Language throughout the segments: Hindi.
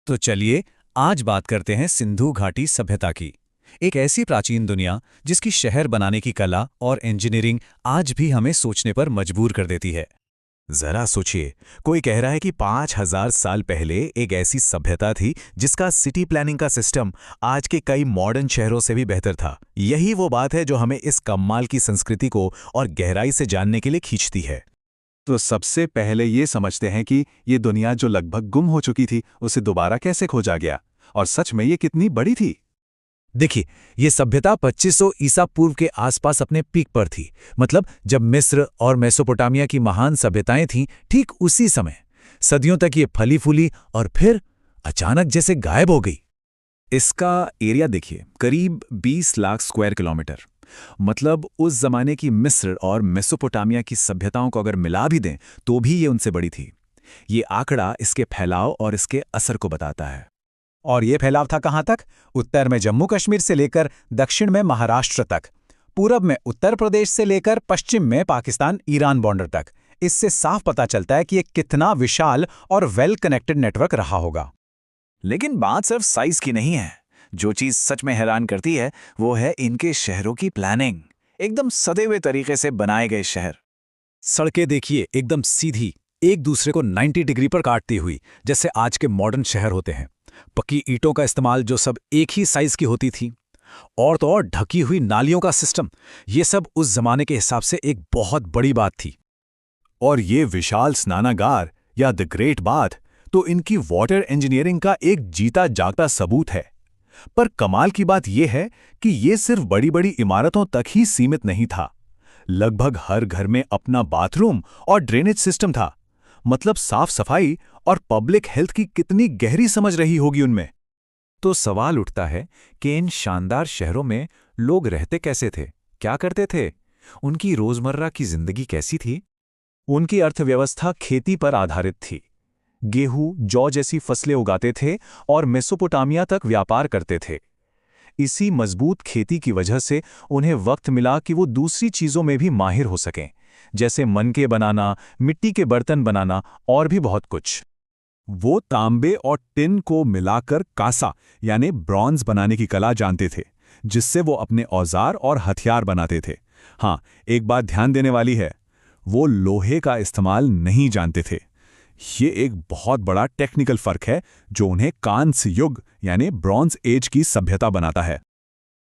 तो चलिए आज बात करते हैं सिंधु घाटी सभ्यता की। एक ऐसी प्राचीन दुनिया जिसकी शहर बनाने की कला और इंजीनियरिंग आज भी हमें सोचने पर मजबूर कर देती है। जरा सोचिए, कोई कह रहा है कि 5000 साल पहले एक ऐसी सभ्यता थी जिसका सिटी प्लानिंग का सिस्टम आज के कई मॉडर्न शहरों से भी बेहतर था। यही वो बात है जो हमें इस कमाल की संस्कृति को और गहराई से जानने के लिए खींचती है। तो सबसे पहले ये समझते हैं कि ये दुनिया जो लगभग गुम हो चुकी थी उसे दोबारा कैसे खोजा गया, और सच में ये कितनी बड़ी थी। देखिए, ये सभ्यता 2500 ईसा पूर्व के आसपास अपने पीक पर थी। मतलब जब मिस्र और मेसोपोटामिया की महान सभ्यताएं थीं, ठीक उसी समय सदियों तक ये फली फूली और फिर अचानक जैसे गायब हो गई। इसका एरिया देखिए, करीब 20 लाख स्क्वायर किलोमीटर। मतलब उस जमाने की मिस्र और मेसोपोटामिया की सभ्यताओं को अगर मिला भी दें तो भी ये उनसे बड़ी थी। ये आंकड़ा इसके फैलाव और इसके असर को बताता है। और ये फैलाव था कहाँ तक? उत्तर में जम्मू कश्मीर से लेकर दक्षिण में महाराष्ट्र तक, पूरब में उत्तर प्रदेश से लेकर पश्चिम में पाकिस्तान ईरान बॉर्डर तक। इससे साफ पता चलता है कि ये कितना विशाल और वेल कनेक्टेड नेटवर्क रहा होगा। लेकिन बात सिर्फ साइज की नहीं है। जो चीज सच में हैरान करती है वो है इनके शहरों की प्लानिंग। एकदम सदे हुए तरीके से बनाए गए शहर। सड़कें देखिए, एकदम सीधी, एक दूसरे को 90 डिग्री पर काटती हुई, जैसे आज के मॉडर्न शहर होते हैं। पक्की ईंटों का इस्तेमाल जो सब एक ही साइज की होती थी, और तो और ढकी हुई नालियों का सिस्टम, ये सब उस जमाने के हिसाब से एक बहुत बड़ी बात थी। और ये विशाल स्नानागार या द ग्रेट बाथ तो इनकी वाटर इंजीनियरिंग का एक जीता जागता सबूत है। पर कमाल की बात यह है कि ये सिर्फ बड़ी बड़ी इमारतों तक ही सीमित नहीं था। लगभग हर घर में अपना बाथरूम और ड्रेनेज सिस्टम था। मतलब साफ सफाई और पब्लिक हेल्थ की कितनी गहरी समझ रही होगी उनमें। तो सवाल उठता है कि इन शानदार शहरों में लोग रहते कैसे थे, क्या करते थे, उनकी रोजमर्रा की जिंदगी कैसी थी? उनकी अर्थव्यवस्था खेती पर आधारित थी। गेहूं, जौ जैसी फसलें उगाते थे और मेसोपोटामिया तक व्यापार करते थे। इसी मजबूत खेती की वजह से उन्हें वक्त मिला कि वो दूसरी चीजों में भी माहिर हो सकें, जैसे मनके बनाना, मिट्टी के बर्तन बनाना और भी बहुत कुछ। वो तांबे और टिन को मिलाकर कांसा यानी ब्रॉन्ज बनाने की कला जानते थे, जिससे वो अपने औजार और हथियार बनाते थे। हाँ, एक बात ध्यान देने वाली है, वो लोहे का इस्तेमाल नहीं जानते थे। ये एक बहुत बड़ा टेक्निकल फर्क है जो उन्हें कांस्य युग यानी ब्रॉन्ज एज की सभ्यता बनाता है।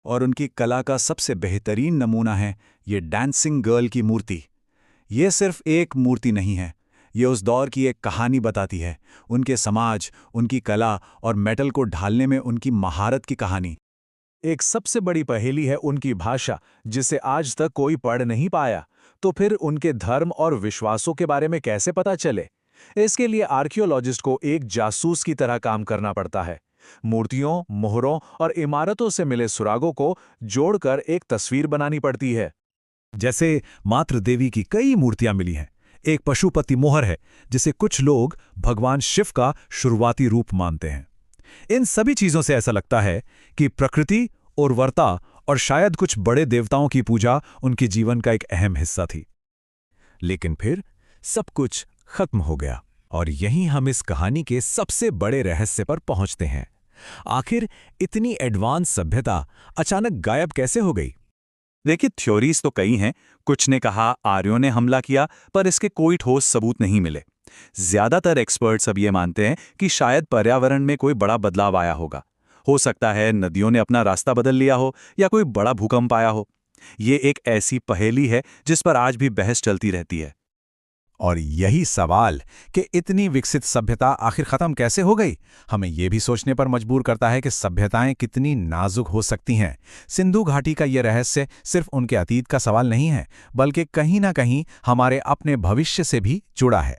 और उनकी कला का सबसे बेहतरीन नमूना है ये डांसिंग गर्ल की मूर्ति। ये सिर्फ एक मूर्ति नहीं है, ये उस दौर की एक कहानी बताती है, उनके समाज, उनकी कला और मेटल को ढालने में उनकी महारत की कहानी। एक सबसे बड़ी पहेली है उनकी भाषा, जिसे आज तक कोई पढ़ नहीं पाया। तो फिर उनके धर्म और विश्वासों के बारे में कैसे पता चले? इसके लिए आर्कियोलॉजिस्ट को एक जासूस की तरह काम करना पड़ता है। मूर्तियों, मोहरों और इमारतों से मिले सुरागों को जोड़कर एक तस्वीर बनानी पड़ती है। जैसे मातृ देवी की कई मूर्तियां मिली हैं। एक पशुपति मोहर है जिसे कुछ लोग भगवान शिव का शुरुआती रूप मानते हैं। इन सभी चीजों से ऐसा लगता है कि प्रकृति, उर्वरता और शायद कुछ बड़े देवताओं की पूजा उनके जीवन का एक अहम हिस्सा थी। लेकिन फिर सब कुछ खत्म हो गया, और यहीं हम इस कहानी के सबसे बड़े रहस्य पर पहुंचते हैं। आखिर इतनी एडवांस सभ्यता अचानक गायब कैसे हो गई? देखिए, थ्योरीज तो कई हैं। कुछ ने कहा आर्यों ने हमला किया, पर इसके कोई ठोस सबूत नहीं मिले। ज्यादातर एक्सपर्ट्स अब ये मानते हैं कि शायद पर्यावरण में कोई बड़ा बदलाव आया होगा। हो सकता है नदियों ने अपना रास्ता बदल लिया हो या कोई बड़ा भूकंप आया हो। ये एक ऐसी पहेली है जिस पर आज भी बहस चलती रहती है। और यही सवाल कि इतनी विकसित सभ्यता आखिर खत्म कैसे हो गई, हमें यह भी सोचने पर मजबूर करता है कि सभ्यताएं कितनी नाजुक हो सकती हैं। सिंधु घाटी का यह रहस्य सिर्फ उनके अतीत का सवाल नहीं है, बल्कि कहीं ना कहीं हमारे अपने भविष्य से भी जुड़ा है।